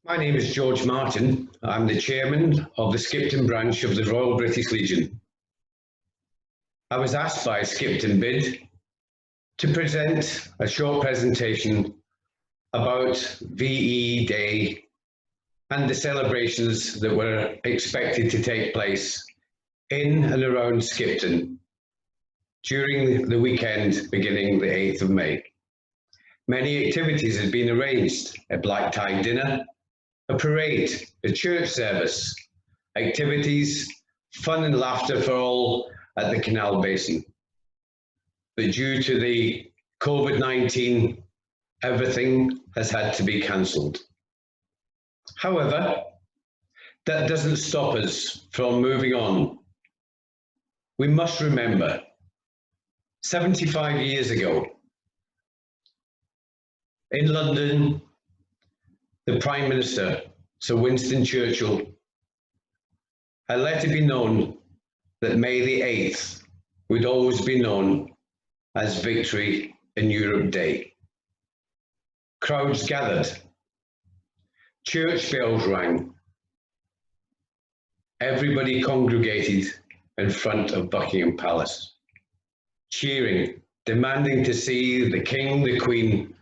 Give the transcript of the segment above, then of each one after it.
My name is George Martin. I'm the chairman of the Skipton branch of the Royal British Legion. I was asked by Skipton Bid to present a short presentation about VE Day and the celebrations that were expected to take place in and around Skipton during the weekend beginning the 8th of May. Many activities had been arranged: a black tie dinner, a parade, a church service, activities, fun and laughter for all at the Canal Basin. But due to the COVID-19, everything has had to be cancelled. However, that doesn't stop us from moving on. We must remember, 75 years ago, in London, the Prime Minister, Sir Winston Churchill, had let it be known that May the 8th would always be known as Victory in Europe Day. Crowds gathered, church bells rang, everybody congregated in front of Buckingham Palace, cheering, demanding to see the King, the Queen,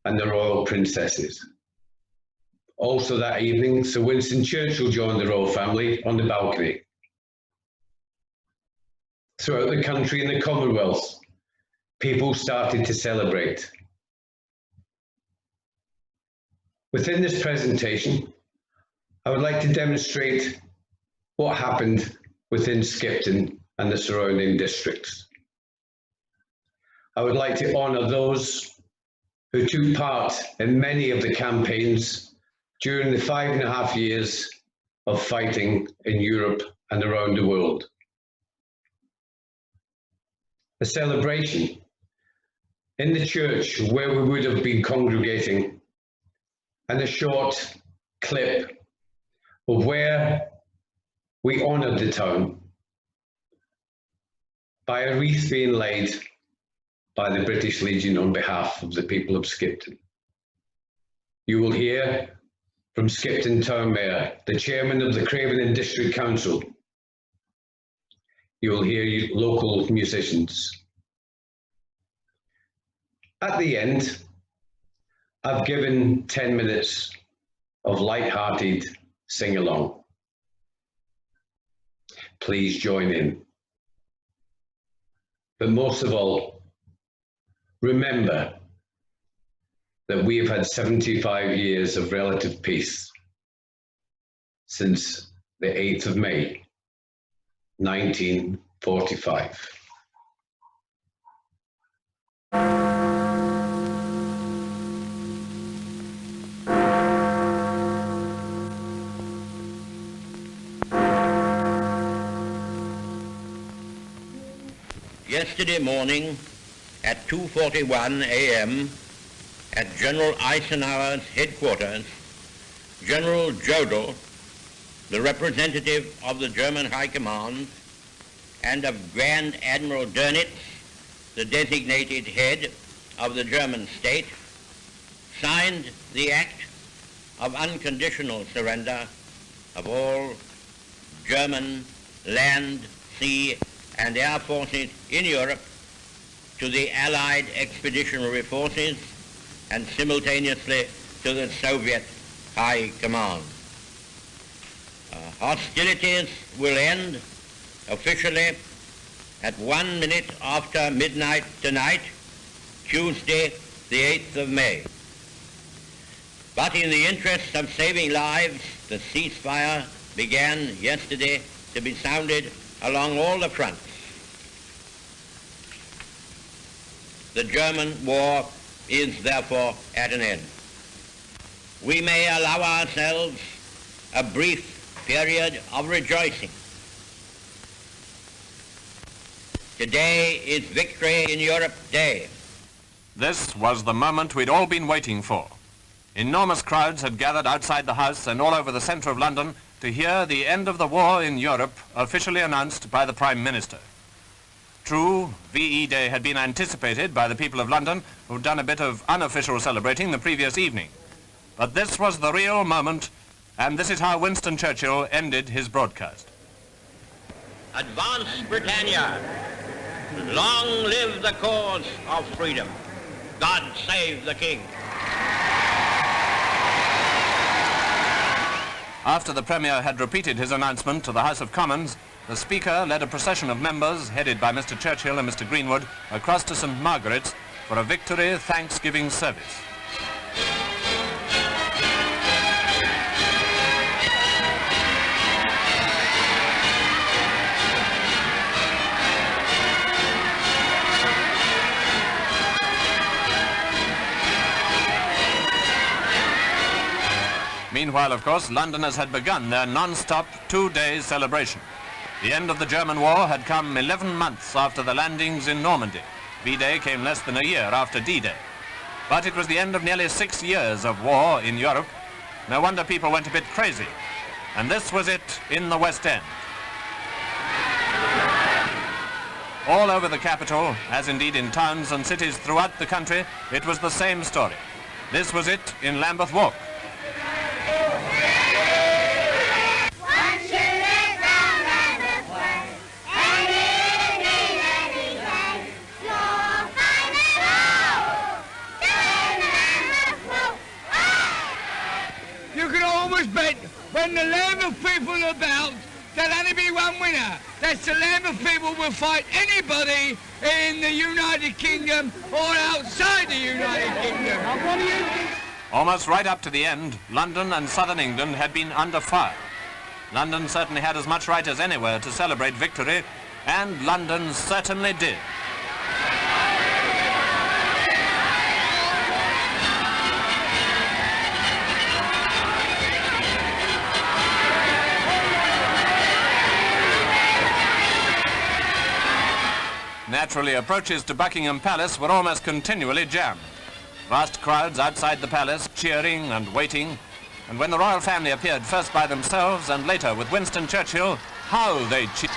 and the royal princesses. Also that evening, Sir Winston Churchill joined the royal family on the balcony. Throughout the country and the Commonwealth, people started to celebrate. Within this presentation, I would like to demonstrate what happened within Skipton and the surrounding districts. I would like to honour those who took part in many of the campaigns during the 5.5 years of fighting in Europe and around the world. The celebration in the church where we would have been congregating, and a short clip of where we honoured the town by a wreath being laid by the British Legion on behalf of the people of Skipton. You will hear from Skipton Town Mayor, the chairman of the Craven District Council. You will hear local musicians. At the end, I've given 10 minutes of light-hearted sing-along. Please join in. But most of all, remember that we have had 75 years of relative peace since the 8th of May, 1945. Yesterday morning at 2:41 a.m. at General Eisenhower's headquarters, General Jodl, the representative of the German High Command, and of Grand Admiral Dönitz, the designated head of the German state, signed the act of unconditional surrender of all German land, sea, and air forces in Europe to the Allied expeditionary forces and simultaneously to the Soviet High Command. Hostilities will end officially at 1 minute after midnight tonight, Tuesday, the 8th of May. But in the interest of saving lives, the ceasefire began yesterday to be sounded along all the fronts. The German war is therefore at an end. We may allow ourselves a brief period of rejoicing. Today is Victory in Europe Day. This was the moment we'd all been waiting for. Enormous crowds had gathered outside the House and all over the centre of London to hear the end of the war in Europe officially announced by the Prime Minister. True, VE Day had been anticipated by the people of London, who'd done a bit of unofficial celebrating the previous evening. But this was the real moment, and this is how Winston Churchill ended his broadcast. Advance, Britannia! Long live the cause of freedom! God save the King! After the Premier had repeated his announcement to the House of Commons, the Speaker led a procession of members, headed by Mr. Churchill and Mr. Greenwood, across to St. Margaret's for a Victory Thanksgiving service. Meanwhile, of course, Londoners had begun their non-stop two-day celebration. The end of the German war had come 11 months after the landings in Normandy. V-Day came less than a year after D-Day. But it was the end of nearly 6 years of war in Europe. No wonder people went a bit crazy. And this was it in the West End. All over the capital, as indeed in towns and cities throughout the country, it was the same story. This was it in Lambeth Walk. Bet when the Lambeth people are about, there'll only be one winner. That's the Lambeth people will fight anybody in the United Kingdom or outside the United Kingdom. Almost right up to the end, London and southern England had been under fire. London certainly had as much right as anywhere to celebrate victory, and London certainly did. Naturally, approaches to Buckingham Palace were almost continually jammed. Vast crowds outside the palace cheering and waiting, and when the royal family appeared first by themselves and later with Winston Churchill, how they cheered.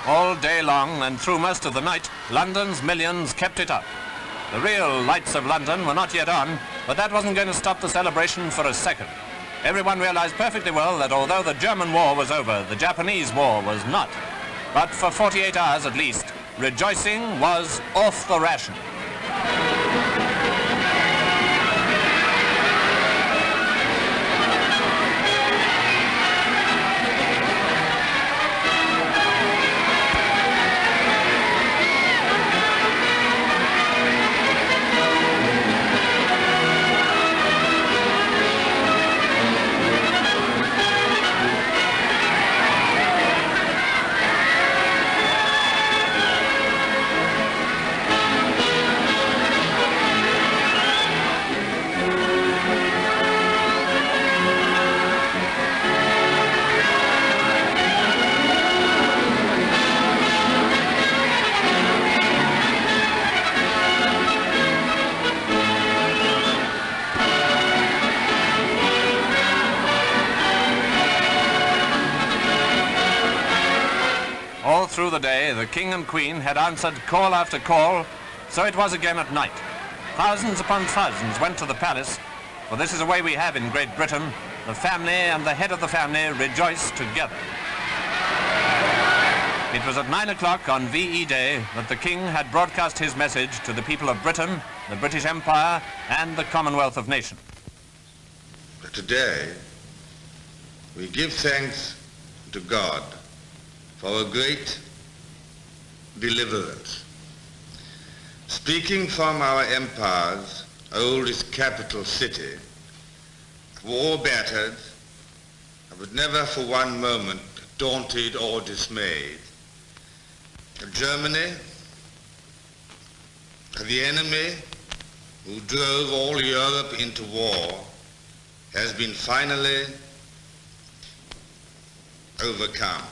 All day long and through most of the night, London's millions kept it up. The real lights of London were not yet on, but that wasn't going to stop the celebration for a second. Everyone realized perfectly well that although the German war was over, the Japanese war was not. But for 48 hours at least, rejoicing was off the ration. through the day, the King and Queen had answered call after call, so it was again at night. Thousands upon thousands went to the palace, for this is a way we have in Great Britain. The family and the head of the family rejoice together. It was at 9 o'clock on VE Day that the King had broadcast his message to the people of Britain, the British Empire, and the Commonwealth of Nations. Today, we give thanks to God for a great deliverance. Speaking from our empire's oldest capital city, war battered, but never for one moment daunted or dismayed, Germany, the enemy who drove all Europe into war, has been finally overcome.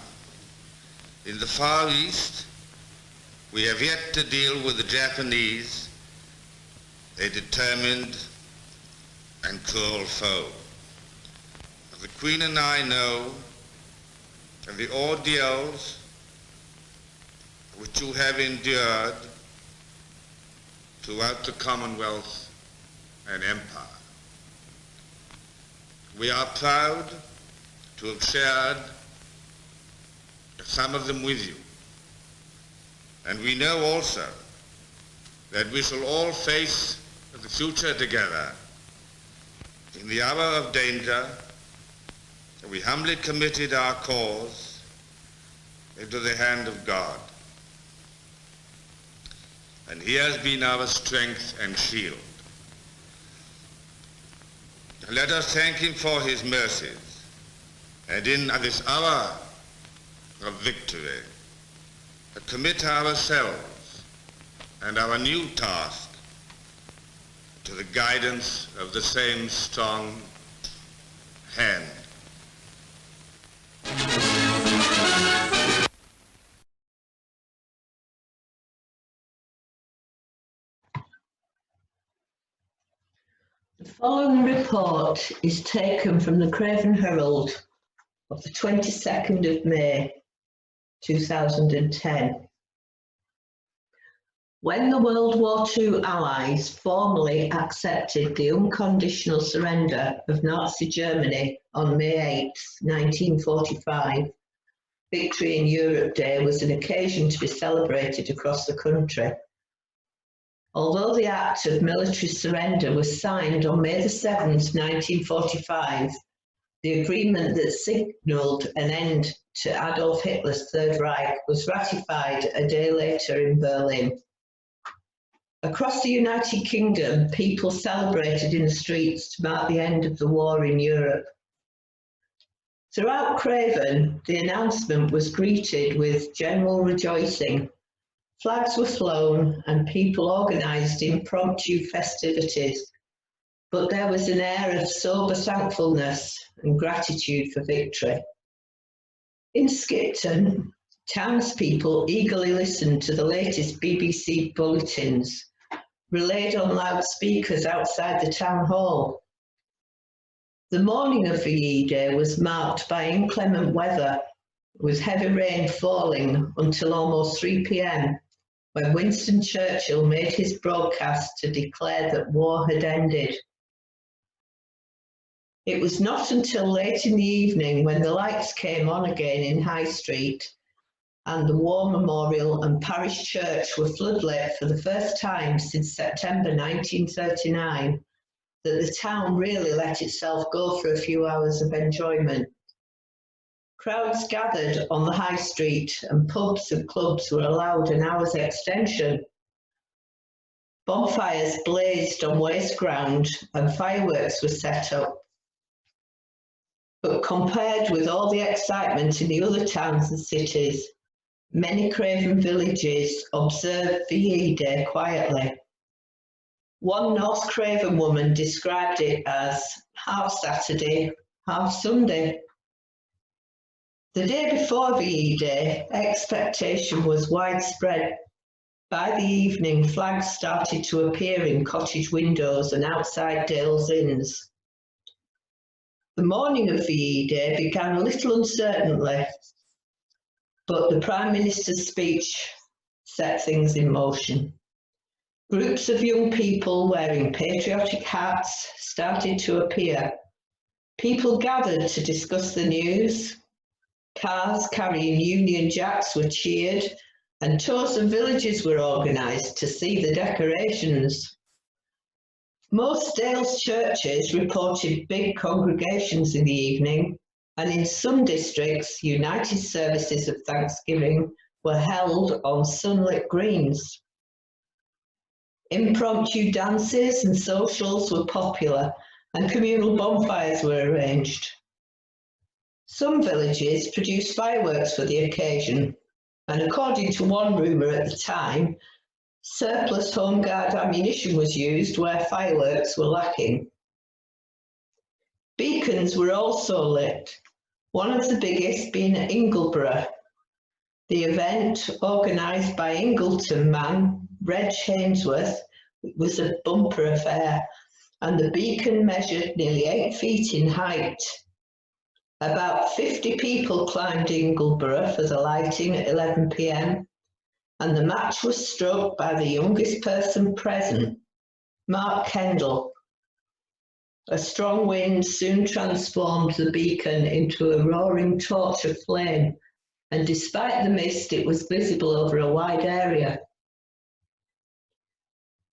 In the Far East, we have yet to deal with the Japanese, a determined and cruel foe. The Queen and I know of the ordeals which you have endured throughout the Commonwealth and Empire. We are proud to have shared some of them with you. And we know also that we shall all face the future together. In the hour of danger, we humbly committed our cause into the hand of God. And he has been our strength and shield. Let us thank him for his mercies, and in this hour of victory, commit ourselves and our new task to the guidance of the same strong hand. The following report is taken from the Craven Herald of the 22nd of May 2010. When the World War II Allies formally accepted the unconditional surrender of Nazi Germany on May 8, 1945, Victory in Europe Day was an occasion to be celebrated across the country. Although the act of military surrender was signed on May 7, 1945, the agreement that signalled an end to Adolf Hitler's Third Reich was ratified a day later in Berlin. Across the United Kingdom, people celebrated in the streets to mark the end of the war in Europe. Throughout Craven, the announcement was greeted with general rejoicing. Flags were flown and people organised impromptu festivities, but there was an air of sober thankfulness and gratitude for victory. In Skipton, townspeople eagerly listened to the latest BBC bulletins, relayed on loudspeakers outside the town hall. The morning of VE Day was marked by inclement weather, with heavy rain falling until almost 3 p.m, when Winston Churchill made his broadcast to declare that war had ended. It was not until late in the evening when the lights came on again in High Street and the War Memorial and Parish Church were floodlit for the first time since September 1939 that the town really let itself go for a few hours of enjoyment. Crowds gathered on the High Street and pubs and clubs were allowed an hour's extension. Bonfires blazed on waste ground and fireworks were set up. But compared with all the excitement in the other towns and cities, many Craven villages observed VE Day quietly. One North Craven woman described it as half Saturday, half Sunday. The day before VE Day, expectation was widespread. By the evening, flags started to appear in cottage windows and outside Dale's inns. The morning of VE Day began a little uncertainly. but the Prime Minister's speech set things in motion. Groups of young people wearing patriotic hats started to appear. People gathered to discuss the news. Cars carrying Union Jacks were cheered, and tours of villages were organised to see the decorations. Most Dales churches reported big congregations in the evening, and in some districts, united services of Thanksgiving were held on sunlit greens. Impromptu dances and socials were popular, and communal bonfires were arranged. Some villages produced fireworks for the occasion, and according to one rumour at the time, surplus Home Guard ammunition was used where fireworks were lacking. Beacons were also lit, one of the biggest being at Ingleborough. The event, organised by Ingleton man Reg Hainsworth, was a bumper affair, and the beacon measured nearly 8 feet in height. About 50 people climbed Ingleborough for the lighting at 11 p.m, and the match was struck by the youngest person present, Mark Kendall. A strong wind soon transformed the beacon into a roaring torch of flame, and despite the mist, it was visible over a wide area.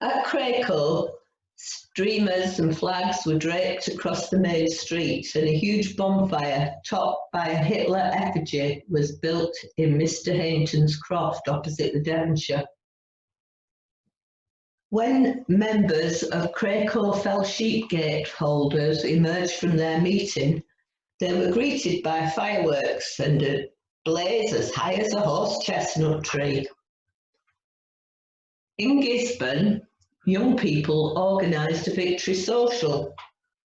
At Cracoe, streamers and flags were draped across the main street, and a huge bonfire topped by a Hitler effigy was built in Mr. Hainton's croft opposite the Devonshire. When members of Cracoe Fell Sheepgate holders emerged from their meeting, they were greeted by fireworks and a blaze as high as a horse chestnut tree. In Gisborne, young people organised a victory social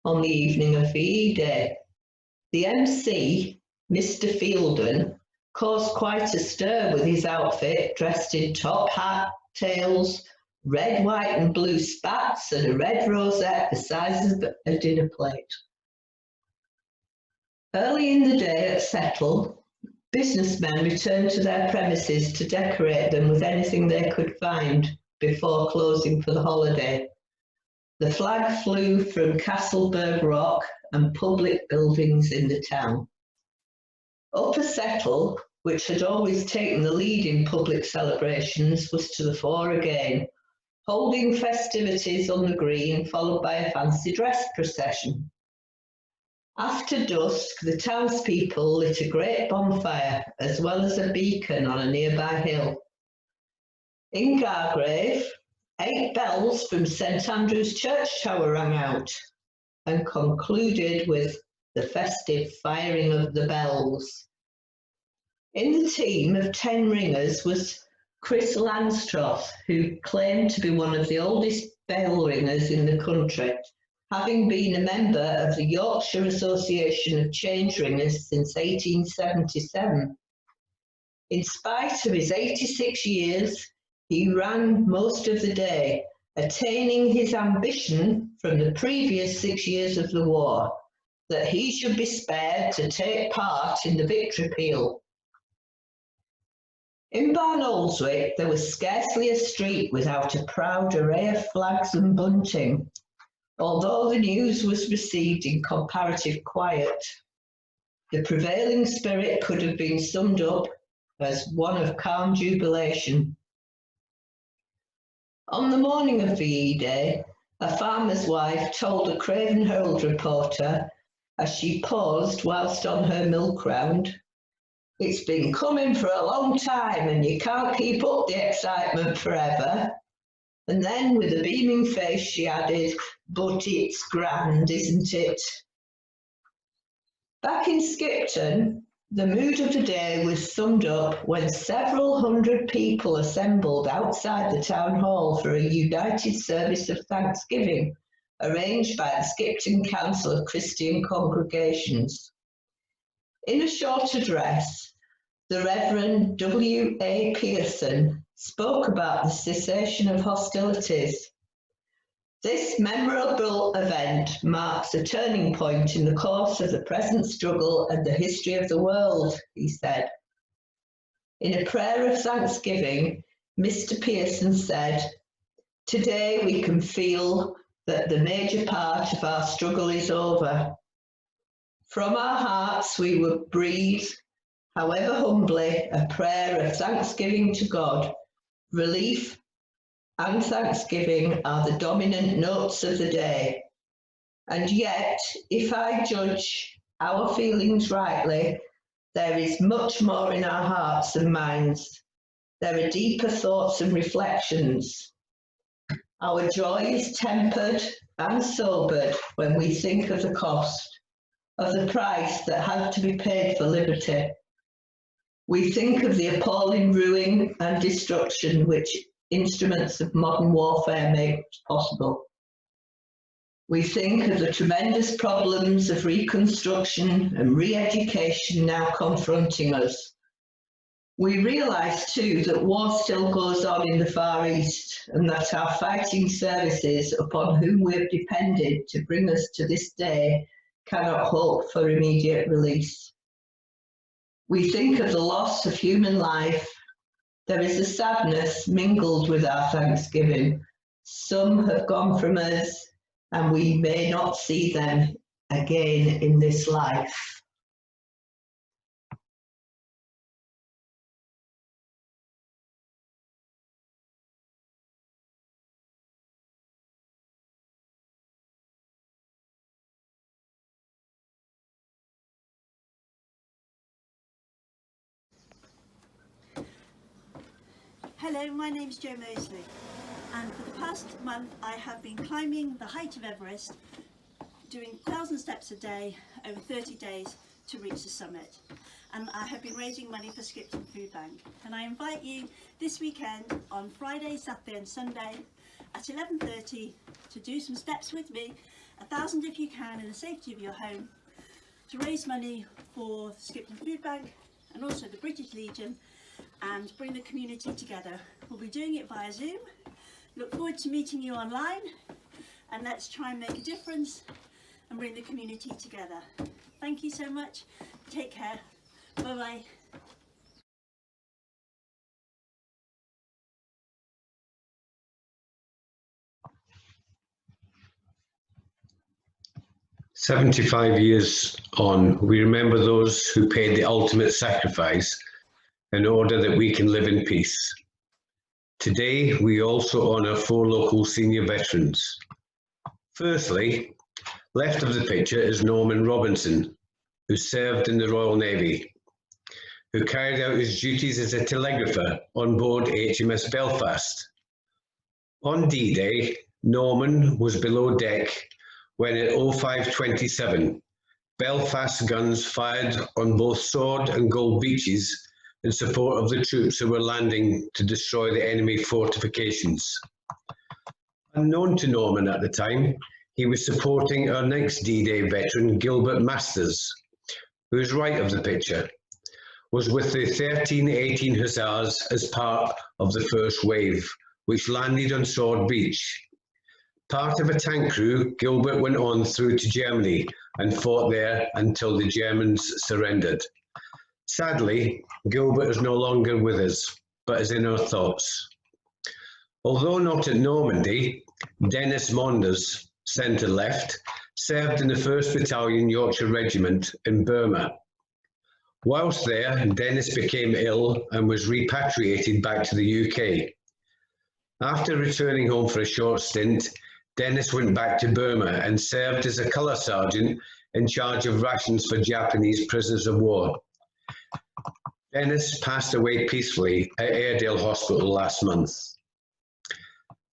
on the evening of VE Day. The MC, Mr. Fielden, caused quite a stir with his outfit, dressed in top hat, tails, red, white and blue spats and a red rosette the size of a dinner plate. Early in the day at Settle, businessmen returned to their premises to decorate them with anything they could find before closing for the holiday. The flag flew from Castleberg Rock and public buildings in the town. Upper Settle, which had always taken the lead in public celebrations, was to the fore again, holding festivities on the green, followed by a fancy dress procession. After dusk, the townspeople lit a great bonfire, as well as a beacon on a nearby hill. In Gargrave, 8 bells from St Andrew's Church Tower rang out and concluded with the festive firing of the bells. In the team of 10 ringers was Chris Lanstroth, who claimed to be one of the oldest bell ringers in the country, having been a member of the Yorkshire Association of Change Ringers since 1877. In spite of his 86 years, he ran most of the day, attaining his ambition from the previous 6 years of the war, that he should be spared to take part in the victory peal. In Barnoldswick, there was scarcely a street without a proud array of flags and bunting, although the news was received in comparative quiet. The prevailing spirit could have been summed up as one of calm jubilation. On the morning of VE Day, a farmer's wife told a Craven Herald reporter, as she paused whilst on her milk round, "It's been coming for a long time and you can't keep up the excitement forever." And then with a beaming face she added, "But it's grand, isn't it?" Back in Skipton, the mood of the day was summed up when several hundred people assembled outside the town hall for a united service of Thanksgiving arranged by the Skipton Council of Christian Congregations. In a short address, the Reverend W.A. Pearson spoke about the cessation of hostilities. "This memorable event marks a turning point in the course of the present struggle and the history of the world," he said. In a prayer of thanksgiving, Mr. Pearson said, "Today we can feel that the major part of our struggle is over. From our hearts we would breathe, however humbly, a prayer of thanksgiving to God. Relief and thanksgiving are the dominant notes of the day. And yet, if I judge our feelings rightly, there is much more in our hearts and minds. There are deeper thoughts and reflections. Our joy is tempered and sobered when we think of the cost, of the price that had to be paid for liberty. We think of the appalling ruin and destruction which instruments of modern warfare make possible. We think of the tremendous problems of reconstruction and re-education now confronting us. We realise too that war still goes on in the Far East and that our fighting services upon whom we have depended to bring us to this day cannot hope for immediate release. We think of the loss of human life. There is a sadness mingled with our thanksgiving. Some have gone from us and we may not see them again in this life. Hello, my name's Jo Mosley, and for the past month I have been climbing the height of Everest, doing 1,000 steps a day over 30 days to reach the summit. And I have been raising money for Skipton Food Bank. And I invite you this weekend on Friday, Saturday and Sunday at 11:30 to do some steps with me, 1,000 if you can, in the safety of your home, to raise money for Skipton Food Bank and also the British Legion, and bring the community together. We'll be doing it via Zoom. Look forward to meeting you online, and let's try and make a difference and bring the community together. Thank you so much. Take care. Bye bye. "75 years on, we remember those who paid the ultimate sacrifice in order that we can live in peace. Today, we also honour 4 local senior veterans. Firstly, left of the picture is Norman Robinson, who served in the Royal Navy, who carried out his duties as a telegrapher on board HMS Belfast. On D-Day, Norman was below deck when at 05:27, Belfast guns fired on both Sword and Gold beaches in support of the troops who were landing to destroy the enemy fortifications. Unknown to Norman at the time, he was supporting our next D-Day veteran, Gilbert Masters, who is right of the picture, was with the 1318 Hussars as part of the first wave, which landed on Sword Beach. Part of a tank crew, Gilbert went on through to Germany and fought there until the Germans surrendered. Sadly, Gilbert is no longer with us, but is in our thoughts. Although not at Normandy, Dennis Monders, centre left, served in the 1st Battalion Yorkshire Regiment in Burma. Whilst there, Dennis became ill and was repatriated back to the UK. After returning home for a short stint, Dennis went back to Burma and served as a colour sergeant in charge of rations for Japanese prisoners of war. Dennis passed away peacefully at Airedale Hospital last month.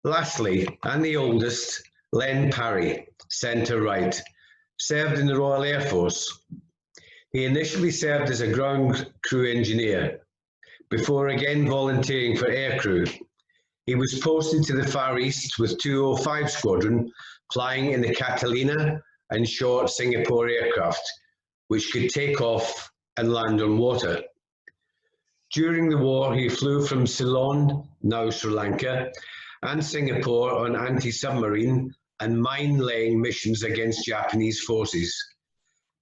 Lastly, and the oldest, Len Parry, centre right, served in the Royal Air Force. He initially served as a ground crew engineer, before again volunteering for aircrew. He was posted to the Far East with 205 Squadron, flying in the Catalina and short Singapore aircraft, which could take off and land on water. During the war, he flew from Ceylon, now Sri Lanka, and Singapore on anti-submarine and mine-laying missions against Japanese forces.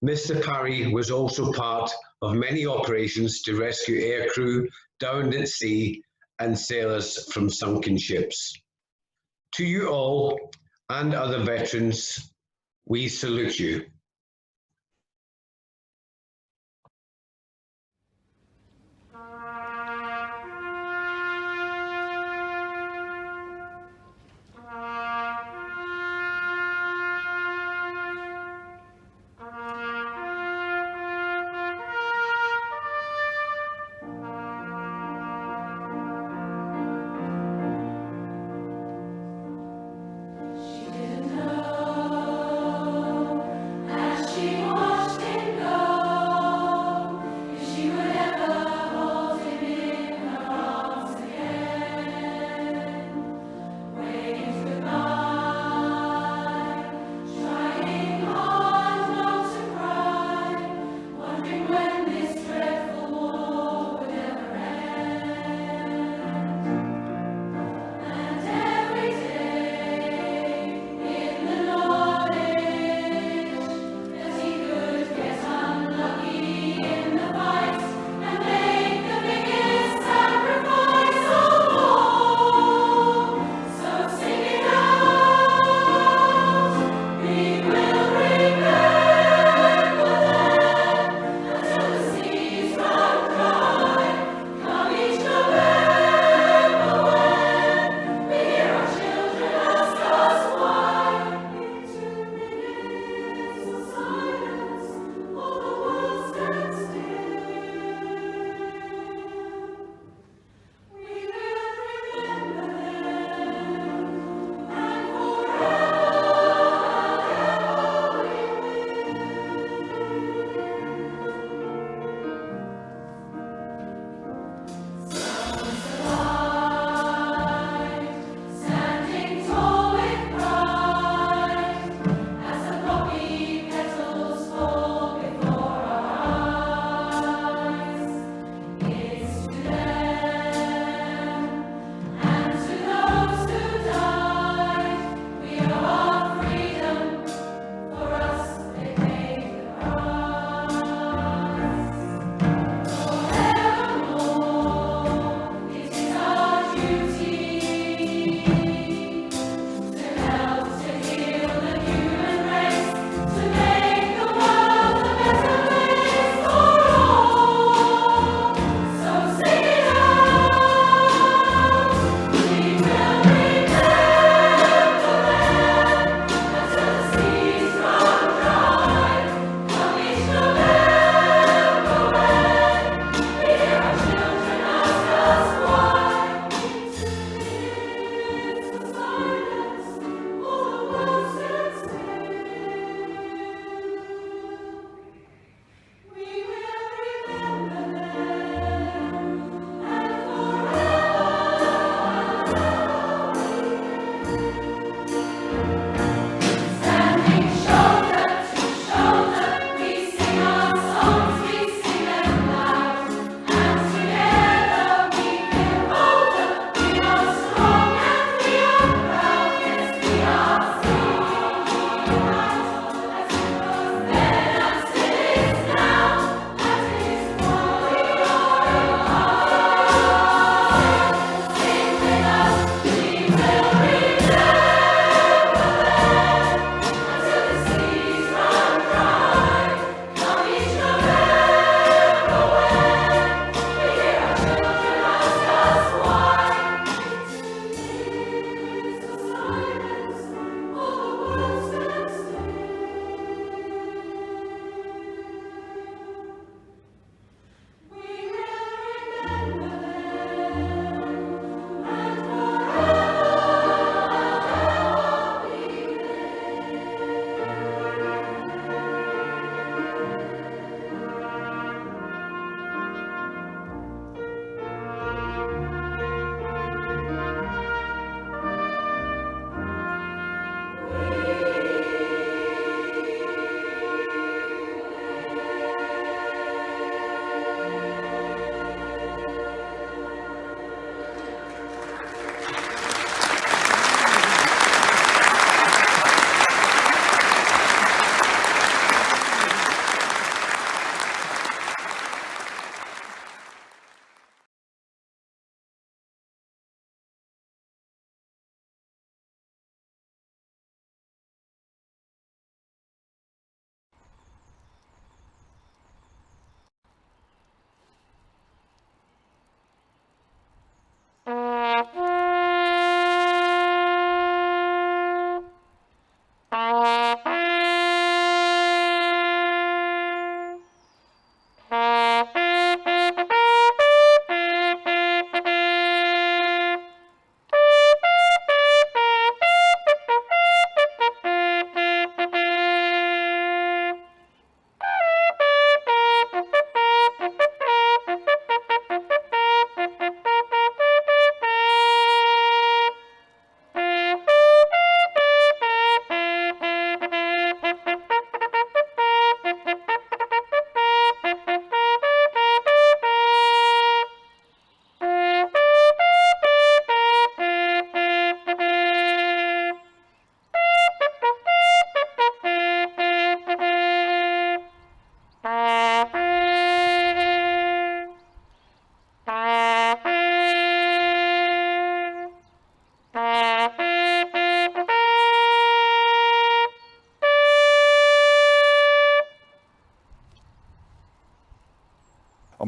Mr. Parry was also part of many operations to rescue aircrew downed at sea and sailors from sunken ships. To you all and other veterans, we salute you. She didn't know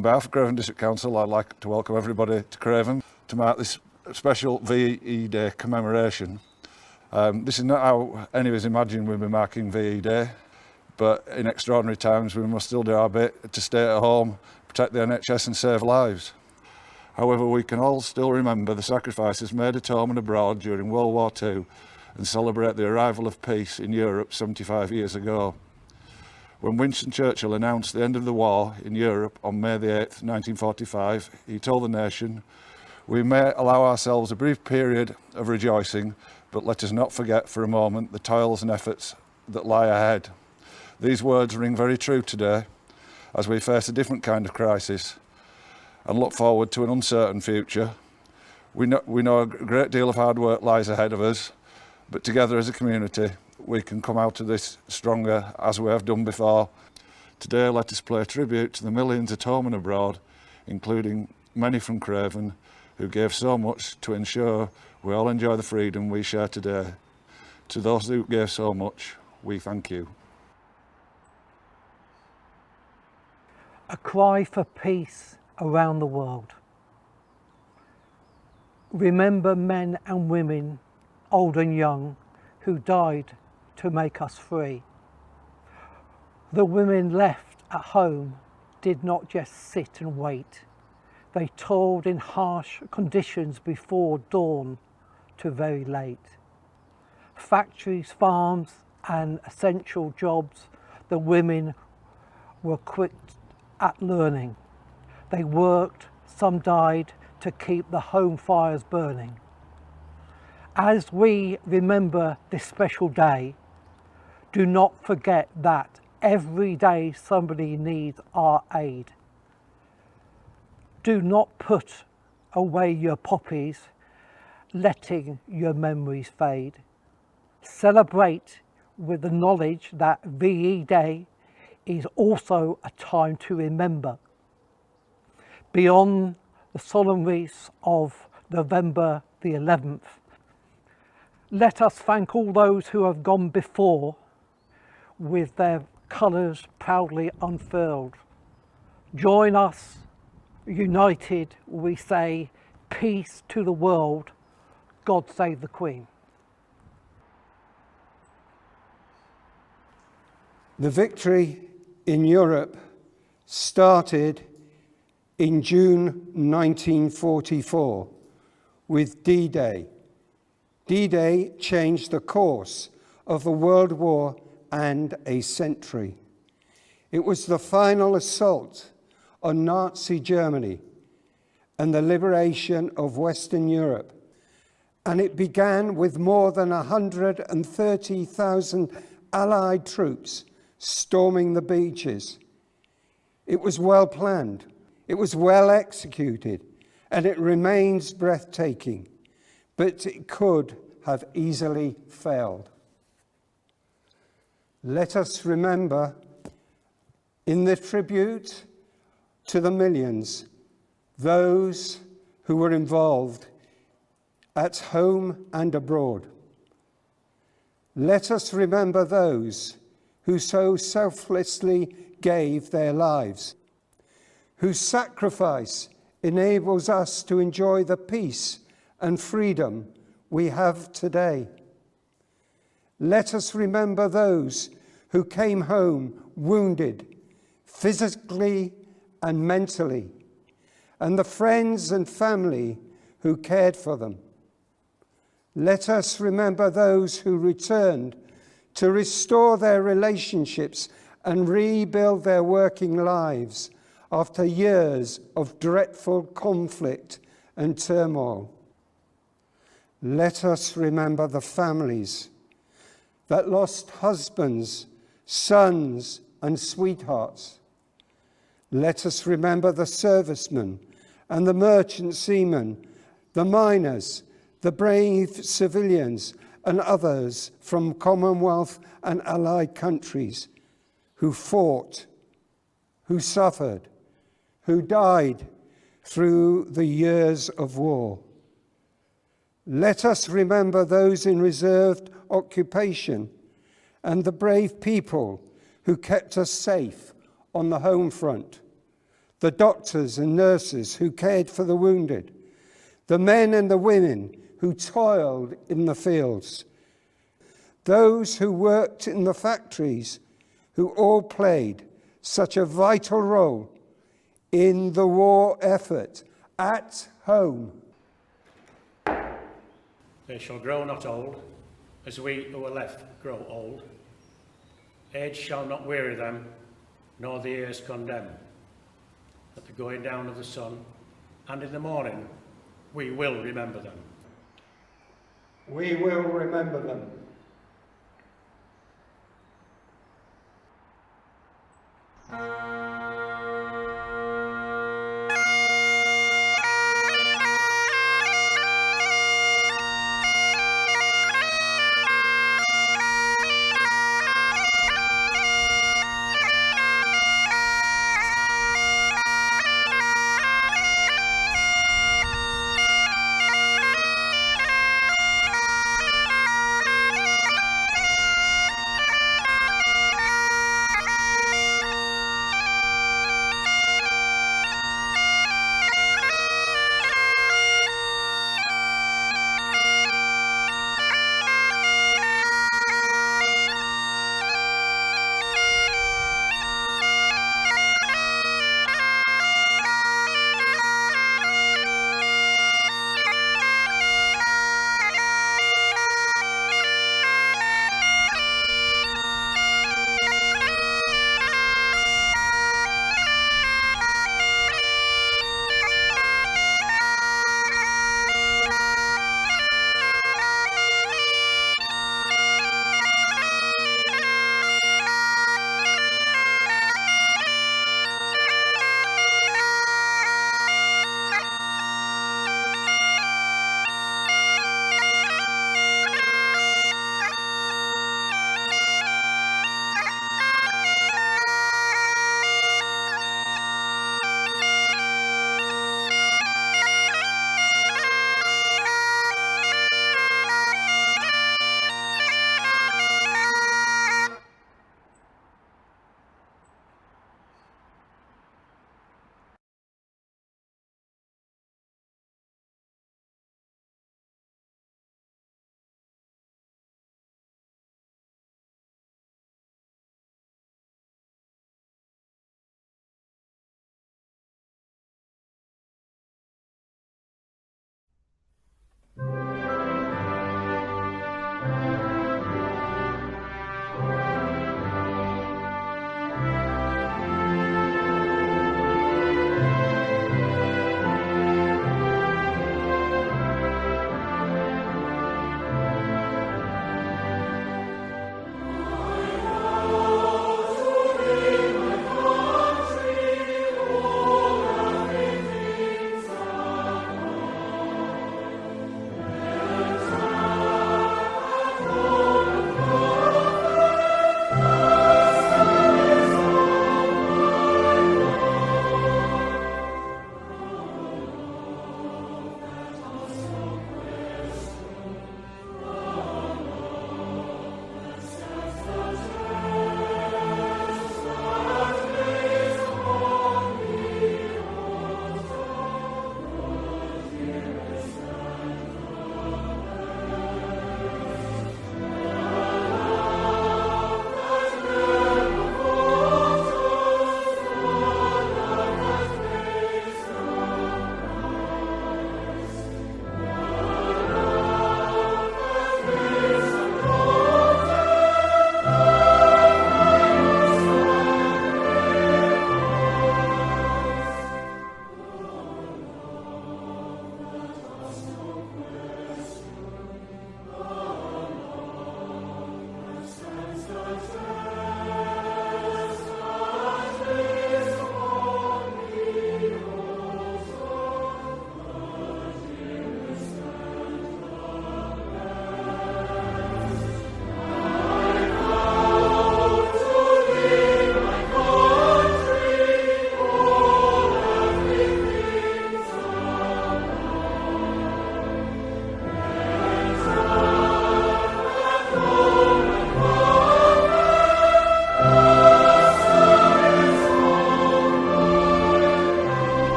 On behalf of Craven District Council, I'd like to welcome everybody to Craven to mark this special VE Day commemoration. This is not how any of us imagined we'd be marking VE Day, but in extraordinary times we must still do our bit to stay at home, protect the NHS and save lives. However, we can all still remember the sacrifices made at home and abroad during World War II and celebrate the arrival of peace in Europe 75 years ago. When Winston Churchill announced the end of the war in Europe on May the 8th, 1945, he told the nation, "We may allow ourselves a brief period of rejoicing, but let us not forget for a moment the toils and efforts that lie ahead." These words ring very true today as we face a different kind of crisis and look forward to an uncertain future. We know a great deal of hard work lies ahead of us, but together as a community, we can come out of this stronger as we have done before. Today, let us pay tribute to the millions at home and abroad, including many from Craven, who gave so much to ensure we all enjoy the freedom we share today. To those who gave so much, we thank you. A cry for peace around the world. Remember men and women, old and young, who died to make us free. The women left at home did not just sit and wait. They toiled in harsh conditions before dawn to very late. Factories, farms and essential jobs, the women were quick at learning. They worked, some died, to keep the home fires burning. As we remember this special day, do not forget that every day somebody needs our aid. Do not put away your poppies, letting your memories fade. Celebrate with the knowledge that VE Day is also a time to remember. Beyond the solemnities of November the 11th, let us thank all those who have gone before with their colours proudly unfurled. Join us, united we say, peace to the world, God save the Queen. The victory in Europe started in June 1944 with D-Day. D-Day changed the course of a world war and a century. It was the final assault on Nazi Germany and the liberation of Western Europe. And it began with more than 130,000 Allied troops storming the beaches. It was well planned, it was well executed, and it remains breathtaking, but it could have easily failed. Let us remember, in the tribute to the millions, those who were involved at home and abroad. Let us remember those who so selflessly gave their lives, whose sacrifice enables us to enjoy the peace and freedom we have today. Let us remember those who came home wounded, physically and mentally, and the friends and family who cared for them. Let us remember those who returned to restore their relationships and rebuild their working lives after years of dreadful conflict and turmoil. Let us remember the families that lost husbands, sons, and sweethearts. Let us remember the servicemen and the merchant seamen, the miners, the brave civilians, and others from Commonwealth and Allied countries who fought, who suffered, who died through the years of war. Let us remember those in reserved occupation and the brave people who kept us safe on the home front, the doctors and nurses who cared for the wounded, the men and the women who toiled in the fields, those who worked in the factories, who all played such a vital role in the war effort at home. They shall grow not old, as we who are left grow old. Age shall not weary them, nor the years condemn. At the going down of the sun, and in the morning, we will remember them. We will remember them.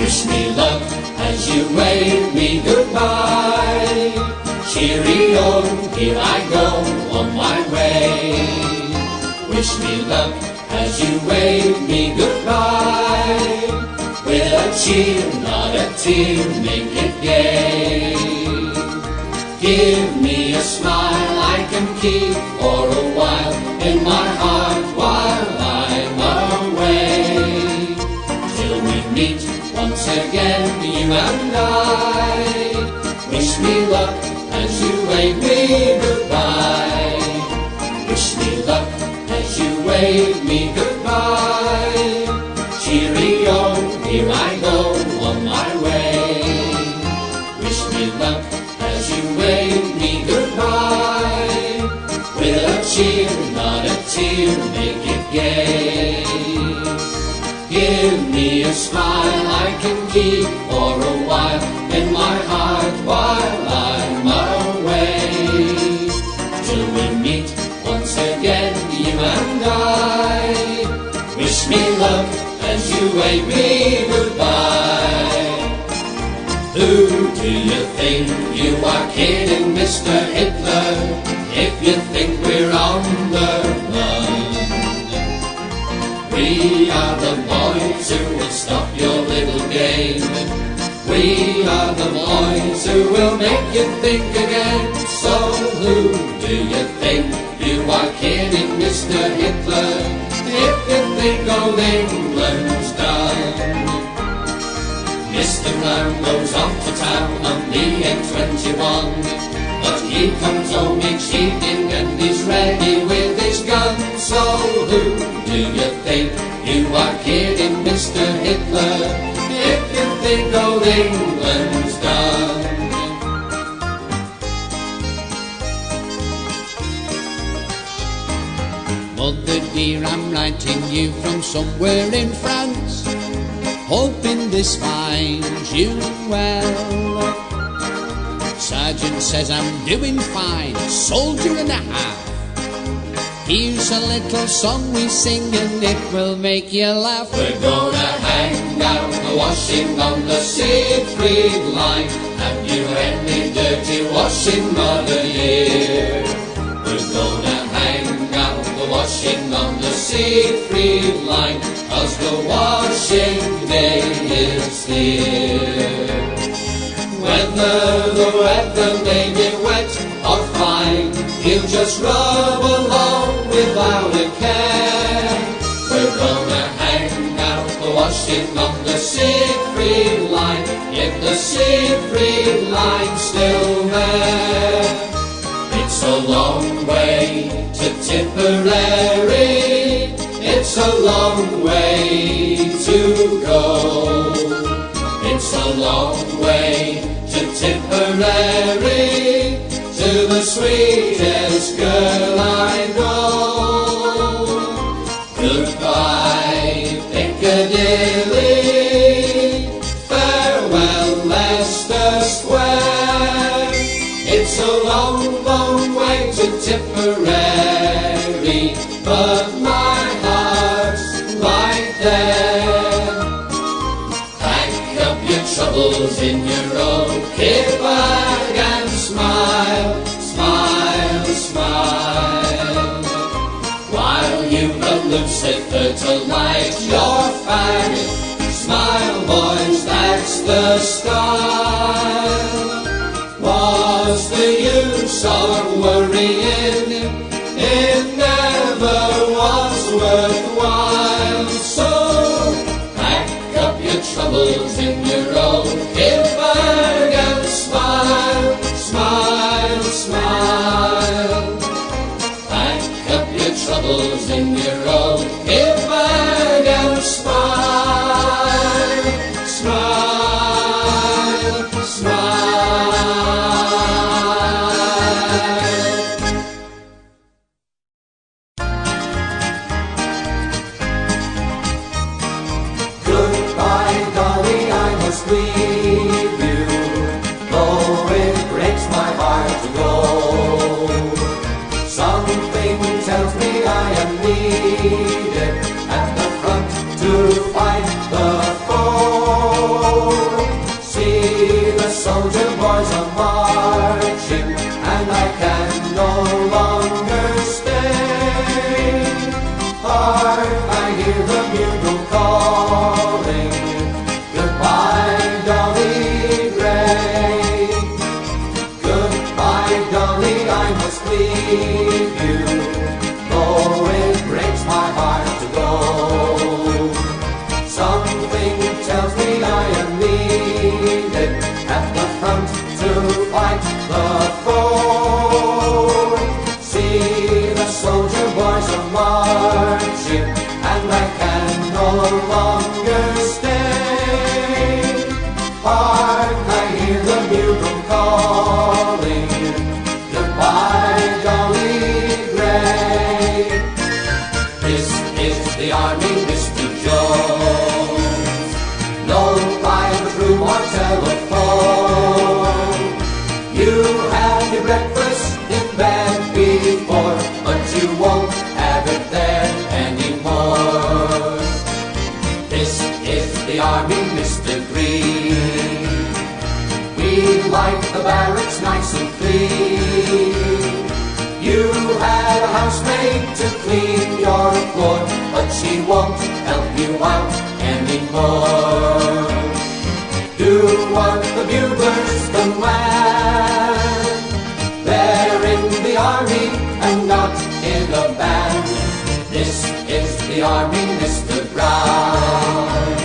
Wish me luck as you wave me goodbye. Cheerio, here I go on my way. Wish me luck as you wave me goodbye. With a cheer, not a tear, make it gay. Give me a smile I can keep for a while in my heart while I'm away. Till we meet once again, you and I. Wish me luck as you wave me goodbye. Wish me luck as you wave me goodbye. Cheerio, here I go on my way. Wish me luck as you wave me goodbye. With a cheer, not a tear, make it gay. Give me a smile I can keep for a while in my heart while I'm away. Till we meet once again, you and I. Wish me luck as you wave me goodbye. Who do you think you are kidding, Mr. Hitler, if you think we're on the run? We are the boys who will stop your little game. We are the boys who will make you think again. So who do you think you are kidding, Mr. Hitler, if you think old England's done? Mr. Brown goes off to town on the M21, but he comes home each evening and he's ready with his gun. So who do you think you are kidding, Mr. Hitler, if you think old England's done? Mother dear, I'm writing you from somewhere in France, hoping this finds you well. Sergeant says I'm doing fine, soldier and a half. Here's a little song we sing and it will make you laugh. We're gonna hang out the washing on the Siegfried line. Have you any dirty washing, mother dear? We're gonna hang out the washing on the Siegfried line, 'cause the washing day is here. Whether the weather may be wet or fine, he'll just rub along without a care. We're gonna hang out the washing on the Siegfried line, if the Siegfried line's still there. It's a long way to Tipperary, it's a long way to go. It's a long way to Tipperary, to the sweetest girl I know. Goodbye, Piccadilly, farewell, Leicester Square. It's a long, long way to Tipperary, but my heart's right there. Pack up your troubles in your own kit bag and smile, smile, smile, while you've got Lucifer to light your fire. Smile, boys, that's the style. What's the use of worrying? It never was worthwhile. So pack up your troubles in your own kit bag and smile, smile, smile. Pack up your troubles in your own kit bag and smile, smile, smile. leave you, though it breaks my heart to go. Something tells me I am needed at the front to fight the foe. See, the soldier boys are marching, and I can no longer stay. Hark, I hear the bugle calling, goodbye, Dolly Gray. This is the army, Mr. Jones. No private room or telephone. You had your breakfast in bed before, but you won't have it there anymore. This is the army, Mr. Green. We like the barracks nice and clean. You had a housemaid to clean your floor, but she won't help you out anymore. Do what the buglers command. They're in the army and not in a band. This is the army, Mr. Brown.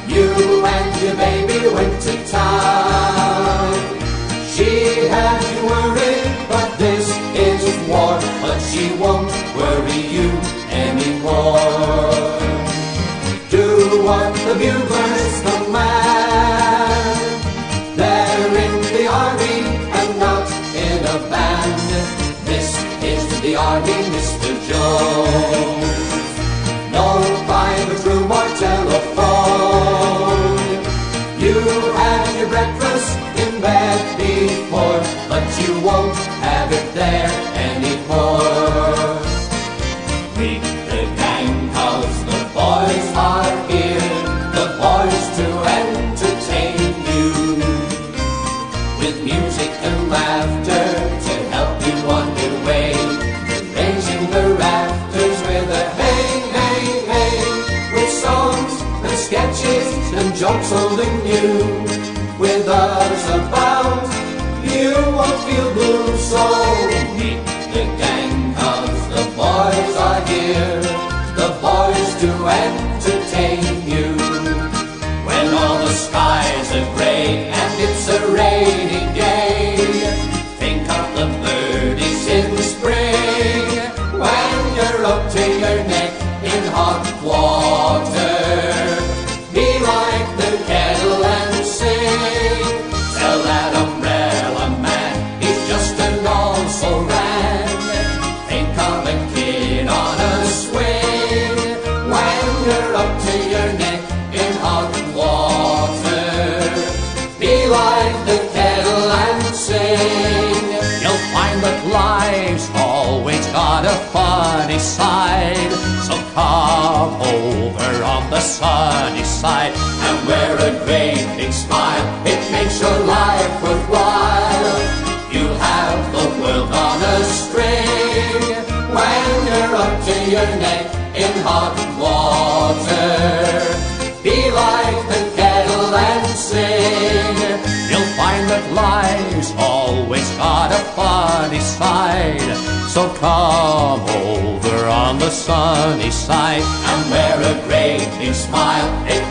You and your baby went to town. She had you worried, but this is war. But she won't worry you anymore. Do what the buglers command. They're in the army and not in a band. This is the army, Mr. Jones. No private room or telephone. You had your breakfast in bed before, but you won't have it there anymore. Meet the gang, 'cause the boys are here, the boys to entertain you, with music and laughter to help you on your way, raising the rafters with a hey, hey, hey, with songs and sketches and jokes old and new. With us about, you won't feel blue, so meet the gang, 'cause the boys are here, the boys to entertain you. When all the skies are grey and it's a rainy day, think of the birdies in spring. When you're up to your neck in hot water, be like the kettle and sing. Tell that umbrella man he's just an also-ran. Think of a kid on a swing. When you're up to your neck in hot water, be like the kettle and sing. You'll find that life's always got a funny side, so come over on the sunny side and wear a great big smile. It makes your life worthwhile. You'll have the world on a string when you're up to your neck in hot water. Be like the kettle and sing. You'll find that life's always got a funny side, so come over on the sunny side and wear a great big smile. It